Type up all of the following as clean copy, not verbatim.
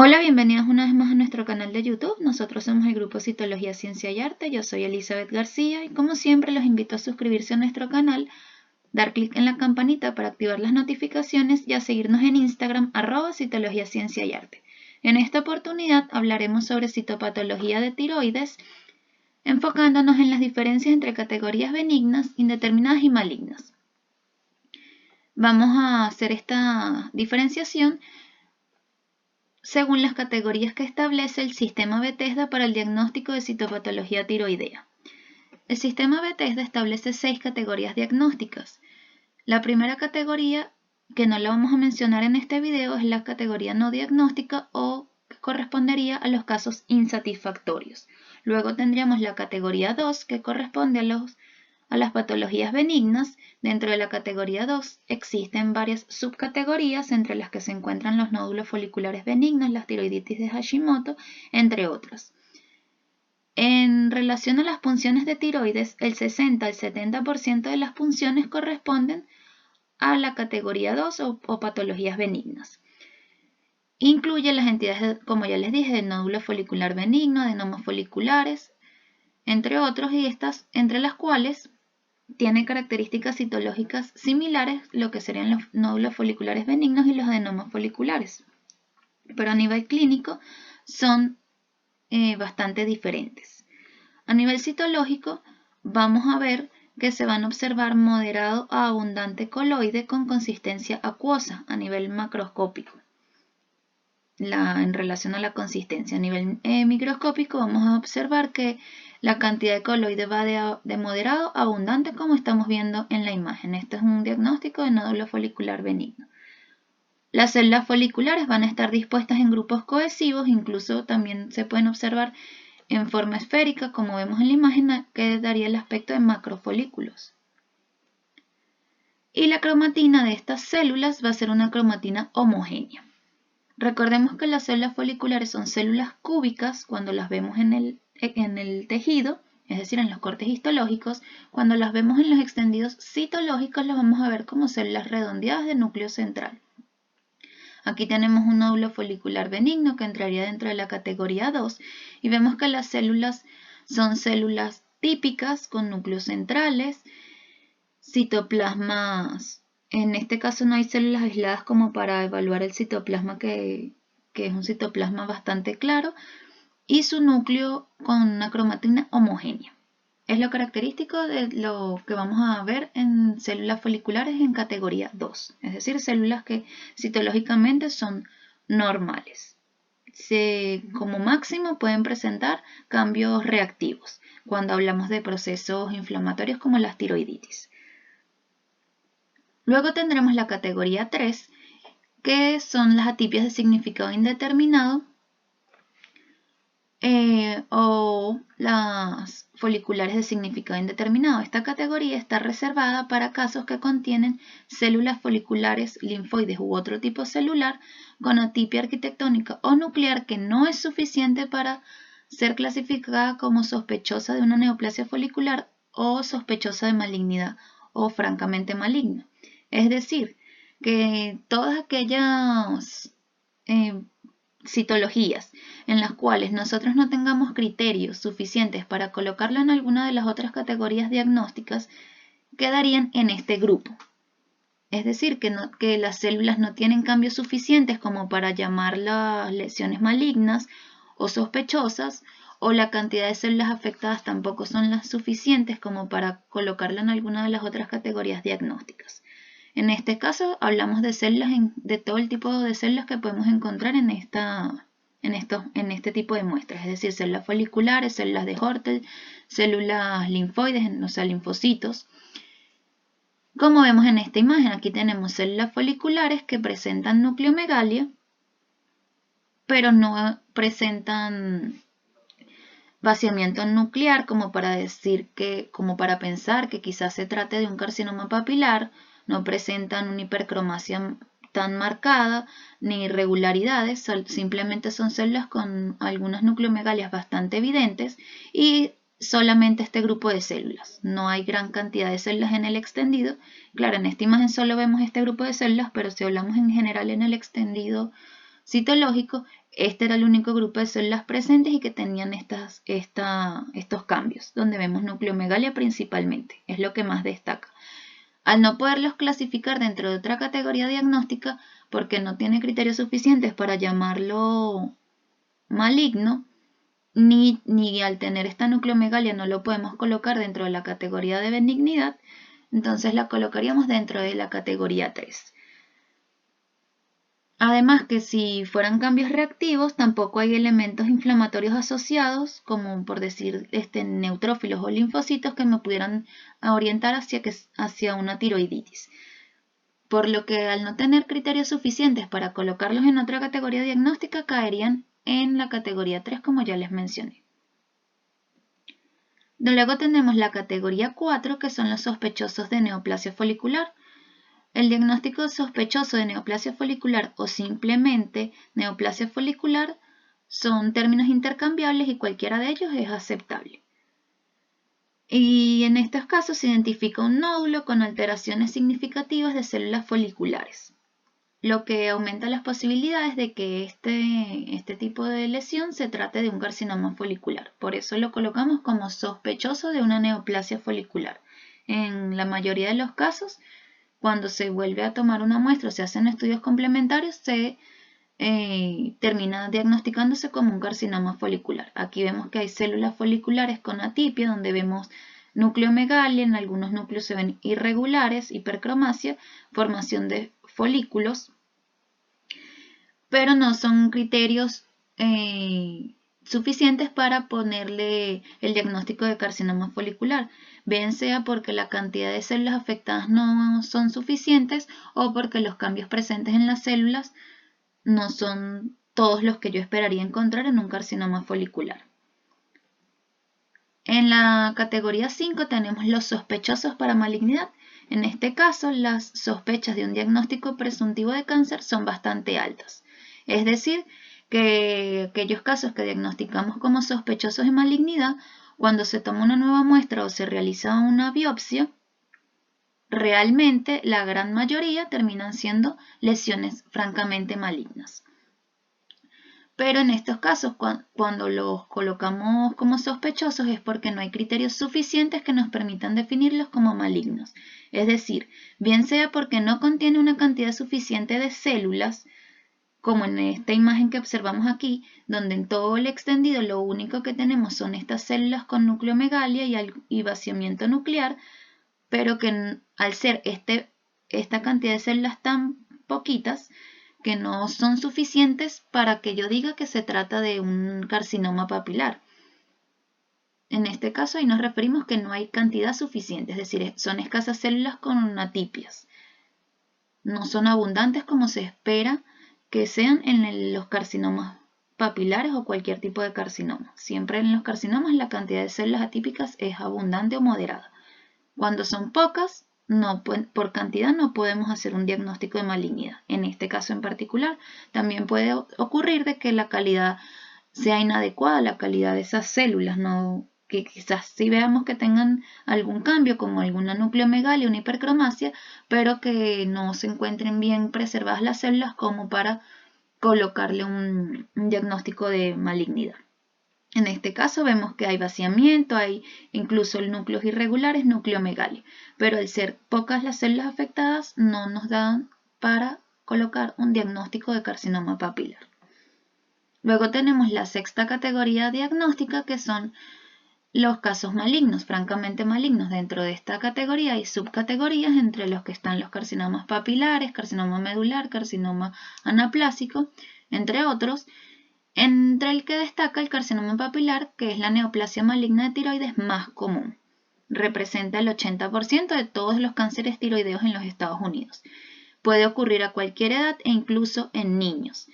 Hola, bienvenidos una vez más a nuestro canal de YouTube. Nosotros somos el grupo Citología, Ciencia y Arte. Yo soy Elizabeth García y como siempre los invito a suscribirse a nuestro canal, dar clic en la campanita para activar las notificaciones y a seguirnos en Instagram @Citología, Ciencia y Arte. En esta oportunidad hablaremos sobre citopatología de tiroides, enfocándonos en las diferencias entre categorías benignas, indeterminadas y malignas. Vamos a hacer esta diferenciación según las categorías que establece el sistema Bethesda para el diagnóstico de citopatología tiroidea. El sistema Bethesda establece 6 categorías diagnósticas. La primera categoría, que no la vamos a mencionar en este video, es la categoría no diagnóstica o que correspondería a los casos insatisfactorios. Luego tendríamos la categoría 2, que corresponde a las patologías benignas. Dentro de la categoría 2 existen varias subcategorías, entre las que se encuentran los nódulos foliculares benignos, las tiroiditis de Hashimoto, entre otras. En relación a las punciones de tiroides, el 60 al 70% de las punciones corresponden a la categoría 2 o patologías benignas. Incluye las entidades, como ya les dije, de nódulo folicular benigno, adenomos foliculares, entre otros, y estas entre las cuales tiene características citológicas similares, lo que serían los nódulos foliculares benignos y los adenomos foliculares, pero a nivel clínico son bastante diferentes. A nivel citológico vamos a ver que se van a observar moderado a abundante coloide con consistencia acuosa a nivel macroscópico. En relación a la consistencia a nivel microscópico vamos a observar que la cantidad de coloide va de moderado a abundante, como estamos viendo en la imagen. Este es un diagnóstico de nódulo folicular benigno. Las células foliculares van a estar dispuestas en grupos cohesivos, incluso también se pueden observar en forma esférica, como vemos en la imagen, que daría el aspecto de macrofolículos. Y la cromatina de estas células va a ser una cromatina homogénea. Recordemos que las células foliculares son células cúbicas cuando las vemos en el tejido, es decir, en los cortes histológicos. Cuando las vemos en los extendidos citológicos, las vamos a ver como células redondeadas de núcleo central. Aquí tenemos un nódulo folicular benigno que entraría dentro de la categoría 2 y vemos que las células son células típicas con núcleos centrales, citoplasmas. En este caso no hay células aisladas como para evaluar el citoplasma, que es un citoplasma bastante claro, y su núcleo con una cromatina homogénea. Es lo característico de lo que vamos a ver en células foliculares en categoría 2, es decir, células que citológicamente son normales. Como máximo pueden presentar cambios reactivos cuando hablamos de procesos inflamatorios como las tiroiditis. Luego tendremos la categoría 3, que son las atipias de significado indeterminado o las foliculares de significado indeterminado. Esta categoría está reservada para casos que contienen células foliculares linfoides u otro tipo celular con atipia arquitectónica o nuclear que no es suficiente para ser clasificada como sospechosa de una neoplasia folicular o sospechosa de malignidad o francamente maligna. Es decir, que todas aquellas citologías en las cuales nosotros no tengamos criterios suficientes para colocarla en alguna de las otras categorías diagnósticas quedarían en este grupo. Es decir, que las células no tienen cambios suficientes como para llamar las lesiones malignas o sospechosas, o la cantidad de células afectadas tampoco son las suficientes como para colocarla en alguna de las otras categorías diagnósticas. En este caso hablamos de células, de todo el tipo de células que podemos encontrar en este tipo de muestras, es decir, células foliculares, células de Hortel, células linfoides, o sea, linfocitos. Como vemos en esta imagen, aquí tenemos células foliculares que presentan nucleomegalia, pero no presentan vaciamiento nuclear como para pensar que quizás se trate de un carcinoma papilar. No presentan una hipercromasia tan marcada ni irregularidades, simplemente son células con algunas nucleomegalias bastante evidentes y solamente este grupo de células. No hay gran cantidad de células en el extendido. Claro, en esta imagen solo vemos este grupo de células, pero si hablamos en general en el extendido citológico, este era el único grupo de células presentes y que tenían estos cambios, donde vemos nucleomegalia principalmente, es lo que más destaca. Al no poderlos clasificar dentro de otra categoría diagnóstica, porque no tiene criterios suficientes para llamarlo maligno, ni al tener esta nucleomegalia no lo podemos colocar dentro de la categoría de benignidad, entonces la colocaríamos dentro de la categoría 3. Además que si fueran cambios reactivos, tampoco hay elementos inflamatorios asociados, como por decir neutrófilos o linfocitos que me pudieran orientar hacia una tiroiditis. Por lo que al no tener criterios suficientes para colocarlos en otra categoría diagnóstica, caerían en la categoría 3, como ya les mencioné. Luego tenemos la categoría 4, que son los sospechosos de neoplasia folicular. El diagnóstico sospechoso de neoplasia folicular o simplemente neoplasia folicular son términos intercambiables y cualquiera de ellos es aceptable. Y en estos casos se identifica un nódulo con alteraciones significativas de células foliculares, lo que aumenta las posibilidades de que este tipo de lesión se trate de un carcinoma folicular. Por eso lo colocamos como sospechoso de una neoplasia folicular. En la mayoría de los casos, cuando se vuelve a tomar una muestra o se hacen estudios complementarios, se termina diagnosticándose como un carcinoma folicular. Aquí vemos que hay células foliculares con atipia, donde vemos nucleomegalia, en algunos núcleos se ven irregulares, hipercromasia, formación de folículos, pero no son criterios suficientes para ponerle el diagnóstico de carcinoma folicular, bien sea porque la cantidad de células afectadas no son suficientes o porque los cambios presentes en las células no son todos los que yo esperaría encontrar en un carcinoma folicular. En la categoría 5 tenemos los sospechosos para malignidad. En este caso, las sospechas de un diagnóstico presuntivo de cáncer son bastante altas. Es decir, que aquellos casos que diagnosticamos como sospechosos de malignidad, cuando se toma una nueva muestra o se realiza una biopsia, realmente la gran mayoría terminan siendo lesiones francamente malignas. Pero en estos casos, cuando los colocamos como sospechosos es porque no hay criterios suficientes que nos permitan definirlos como malignos. Es decir, bien sea porque no contiene una cantidad suficiente de células, como en esta imagen que observamos aquí, donde en todo el extendido lo único que tenemos son estas células con nucleomegalia y vaciamiento nuclear, pero que al ser esta cantidad de células tan poquitas, que no son suficientes para que yo diga que se trata de un carcinoma papilar. En este caso ahí nos referimos que no hay cantidad suficiente, es decir, son escasas células con atipias. No son abundantes como se espera que sean en los carcinomas papilares o cualquier tipo de carcinoma. Siempre en los carcinomas la cantidad de células atípicas es abundante o moderada. Cuando son pocas, por cantidad no podemos hacer un diagnóstico de malignidad. En este caso en particular, también puede ocurrir de que la calidad sea inadecuada, la calidad de esas células, que quizás sí veamos que tengan algún cambio, como alguna nucleomegalia, una hipercromasia, pero que no se encuentren bien preservadas las células como para colocarle un diagnóstico de malignidad. En este caso vemos que hay vaciamiento, hay incluso núcleos irregulares, nucleomegalia, pero al ser pocas las células afectadas no nos dan para colocar un diagnóstico de carcinoma papilar. Luego tenemos la sexta categoría diagnóstica, que son los casos malignos, francamente malignos. Dentro de esta categoría hay subcategorías, entre los que están los carcinomas papilares, carcinoma medular, carcinoma anaplásico, entre otros, entre el que destaca el carcinoma papilar, que es la neoplasia maligna de tiroides más común. Representa el 80% de todos los cánceres tiroideos en los Estados Unidos. Puede ocurrir a cualquier edad e incluso en niños.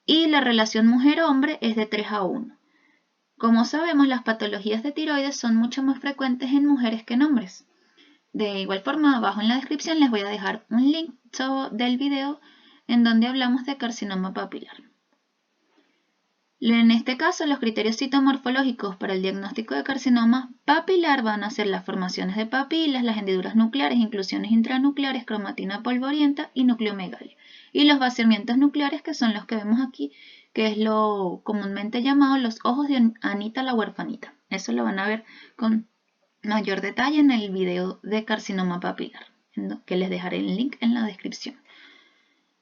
Y la relación mujer-hombre es de 3:1. Como sabemos, las patologías de tiroides son mucho más frecuentes en mujeres que en hombres. De igual forma, abajo en la descripción les voy a dejar un link del video en donde hablamos de carcinoma papilar. En este caso, los criterios citomorfológicos para el diagnóstico de carcinoma papilar van a ser las formaciones de papilas, las hendiduras nucleares, inclusiones intranucleares, cromatina polvorienta y nucleomegalia. y los vaciamientos nucleares, que son los que vemos aquí, que es lo comúnmente llamado los ojos de Anita la huerfanita. Eso lo van a ver con mayor detalle en el video de carcinoma papilar, que les dejaré el link en la descripción.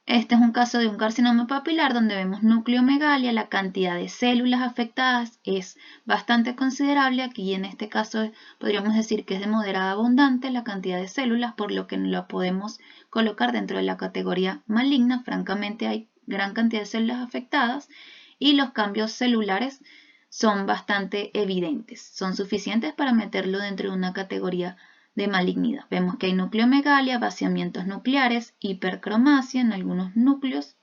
Este es un caso de un carcinoma papilar donde vemos nucleomegalia. La cantidad de células afectadas es bastante considerable. Aquí en este caso podríamos decir que es de moderada abundante la cantidad de células, por lo que no lo podemos colocar dentro de la categoría maligna. Francamente hay gran cantidad de células afectadas y los cambios celulares son bastante evidentes. Son suficientes para meterlo dentro de una categoría de malignidad. Vemos que hay nucleomegalia, vaciamientos nucleares, hipercromasia en algunos núcleos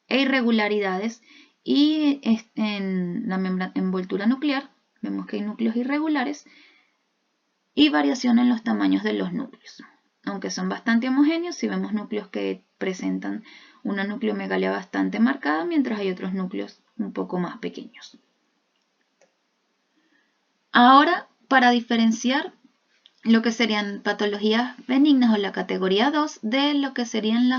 e irregularidades, y en la envoltura nuclear vemos que hay núcleos irregulares y variación en los tamaños de los núcleos. Aunque son bastante homogéneos, si vemos núcleos que presentan una nucleomegalia bastante marcada, mientras hay otros núcleos un poco más pequeños. Ahora, para diferenciar lo que serían patologías benignas o la categoría 2 de lo que serían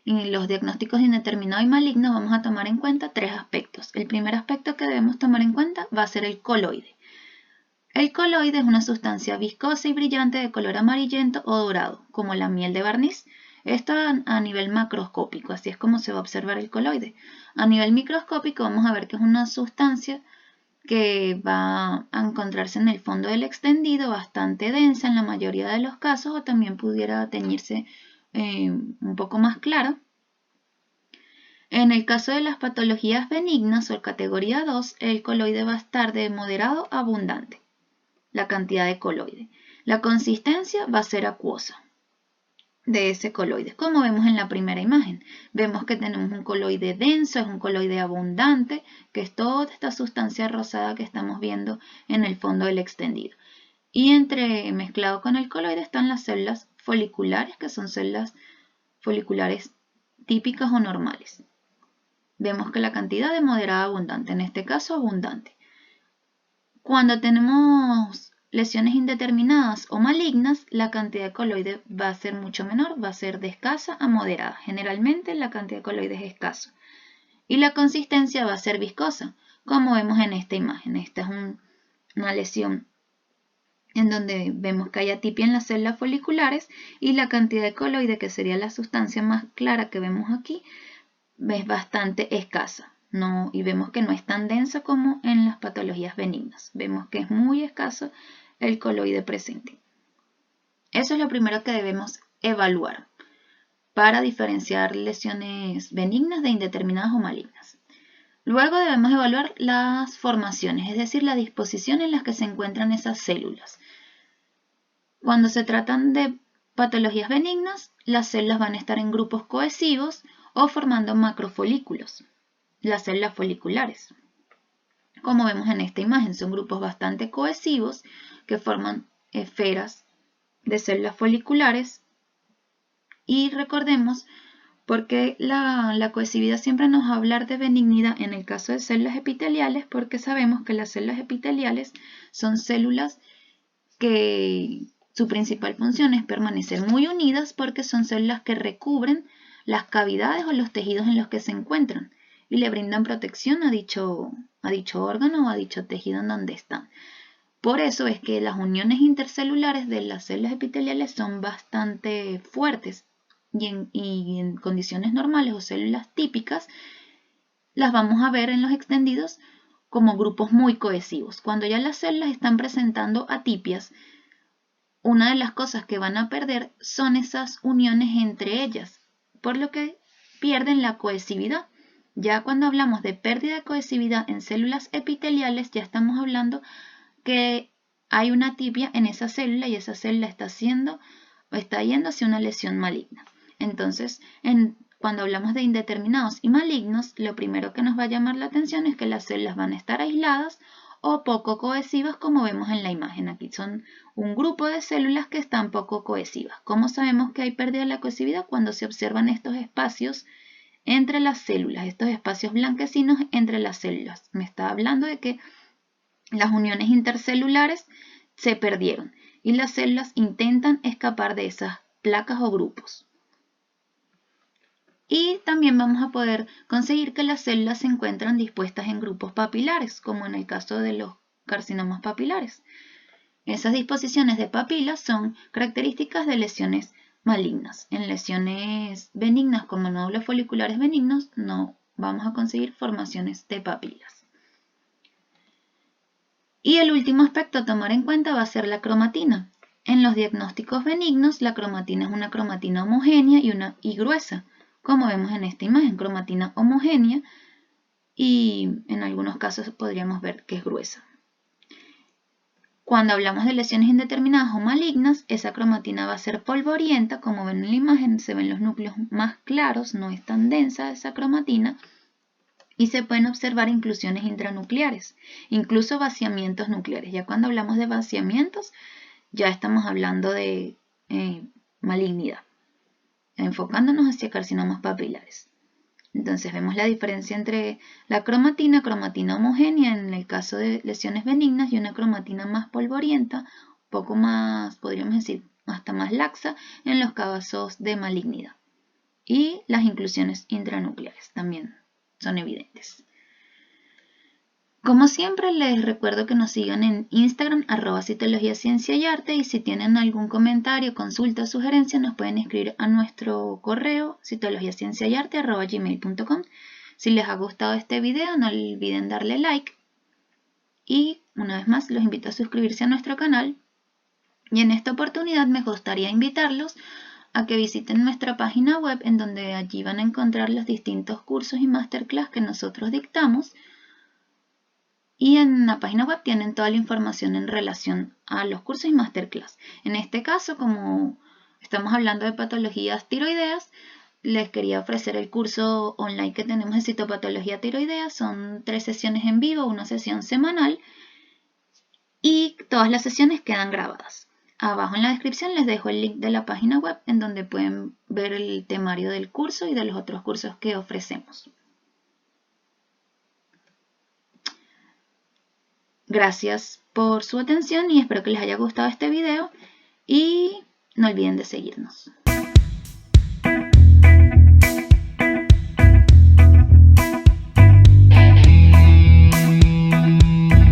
los diagnósticos de indeterminado y maligno, vamos a tomar en cuenta tres aspectos. El primer aspecto que debemos tomar en cuenta va a ser el coloide. El coloide es una sustancia viscosa y brillante de color amarillento o dorado, como la miel de barniz. Esto a nivel macroscópico, así es como se va a observar el coloide. A nivel microscópico vamos a ver que es una sustancia que va a encontrarse en el fondo del extendido, bastante densa en la mayoría de los casos, o también pudiera teñirse un poco más clara. En el caso de las patologías benignas o categoría 2, el coloide va a estar de moderado a abundante, la cantidad de coloide. La consistencia va a ser acuosa de ese coloide, como vemos en la primera imagen. Vemos que tenemos un coloide denso, es un coloide abundante, que es toda esta sustancia rosada que estamos viendo en el fondo del extendido. Y mezclado con el coloide están las células foliculares, que son células foliculares típicas o normales. Vemos que la cantidad de moderada a abundante, en este caso abundante. Cuando tenemos lesiones indeterminadas o malignas, la cantidad de coloide va a ser mucho menor, va a ser de escasa a moderada. Generalmente la cantidad de coloide es escasa. Y la consistencia va a ser viscosa, como vemos en esta imagen. Esta es una lesión en donde vemos que hay atipia en las células foliculares y la cantidad de coloide, que sería la sustancia más clara que vemos aquí, es bastante escasa. Y vemos que no es tan densa como en las patologías benignas. Vemos que es muy escaso el coloide presente. Eso es lo primero que debemos evaluar para diferenciar lesiones benignas de indeterminadas o malignas. Luego debemos evaluar las formaciones, es decir, la disposición en la que se encuentran esas células. Cuando se tratan de patologías benignas, las células van a estar en grupos cohesivos o formando macrofolículos, las células foliculares. Como vemos en esta imagen, son grupos bastante cohesivos que forman esferas de células foliculares. Y recordemos, porque la cohesividad siempre nos va a hablar de benignidad en el caso de células epiteliales, porque sabemos que las células epiteliales son células que su principal función es permanecer muy unidas, porque son células que recubren las cavidades o los tejidos en los que se encuentran y le brindan protección a dicho órgano o a dicho tejido en donde están. Por eso es que las uniones intercelulares de las células epiteliales son bastante fuertes y en condiciones normales o células típicas las vamos a ver en los extendidos como grupos muy cohesivos. Cuando ya las células están presentando atipias, una de las cosas que van a perder son esas uniones entre ellas, por lo que pierden la cohesividad. Ya cuando hablamos de pérdida de cohesividad en células epiteliales, ya estamos hablando que hay una atipia en esa célula y esa célula está yendo hacia una lesión maligna. Entonces, cuando hablamos de indeterminados y malignos, lo primero que nos va a llamar la atención es que las células van a estar aisladas o poco cohesivas, como vemos en la imagen. Aquí son un grupo de células que están poco cohesivas. ¿Cómo sabemos que hay pérdida de la cohesividad? Cuando se observan estos espacios entre las células, estos espacios blanquecinos entre las células. Me está hablando de que las uniones intercelulares se perdieron y las células intentan escapar de esas placas o grupos. Y también vamos a poder conseguir que las células se encuentran dispuestas en grupos papilares, como en el caso de los carcinomas papilares. Esas disposiciones de papilas son características de lesiones malignas. En lesiones benignas como nódulos foliculares benignos no vamos a conseguir formaciones de papilas. Y el último aspecto a tomar en cuenta va a ser la cromatina. En los diagnósticos benignos, la cromatina es una cromatina homogénea y gruesa, como vemos en esta imagen, cromatina homogénea, y en algunos casos podríamos ver que es gruesa. Cuando hablamos de lesiones indeterminadas o malignas, esa cromatina va a ser polvorienta, como ven en la imagen, se ven los núcleos más claros, no es tan densa esa cromatina, y se pueden observar inclusiones intranucleares, incluso vaciamientos nucleares. Ya cuando hablamos de vaciamientos, ya estamos hablando de malignidad, enfocándonos hacia carcinomas papilares. Entonces vemos la diferencia entre la cromatina homogénea en el caso de lesiones benignas y una cromatina más polvorienta, un poco más, podríamos decir, hasta más laxa en los casos de malignidad. Y las inclusiones intranucleares también son evidentes. Como siempre, les recuerdo que nos sigan en Instagram, @citologiacienciayarte, y si tienen algún comentario, consulta o sugerencia, nos pueden escribir a nuestro correo citologiacienciayarte@gmail.com. Si les ha gustado este video, no olviden darle like. Y una vez más, los invito a suscribirse a nuestro canal. Y en esta oportunidad me gustaría invitarlos a que visiten nuestra página web, en donde allí van a encontrar los distintos cursos y masterclass que nosotros dictamos. Y en la página web tienen toda la información en relación a los cursos y masterclass. En este caso, como estamos hablando de patologías tiroideas, les quería ofrecer el curso online que tenemos de citopatología tiroidea. Son 3 sesiones en vivo, una sesión semanal, y todas las sesiones quedan grabadas. Abajo en la descripción les dejo el link de la página web, en donde pueden ver el temario del curso y de los otros cursos que ofrecemos. Gracias por su atención y espero que les haya gustado este video, y no olviden de seguirnos.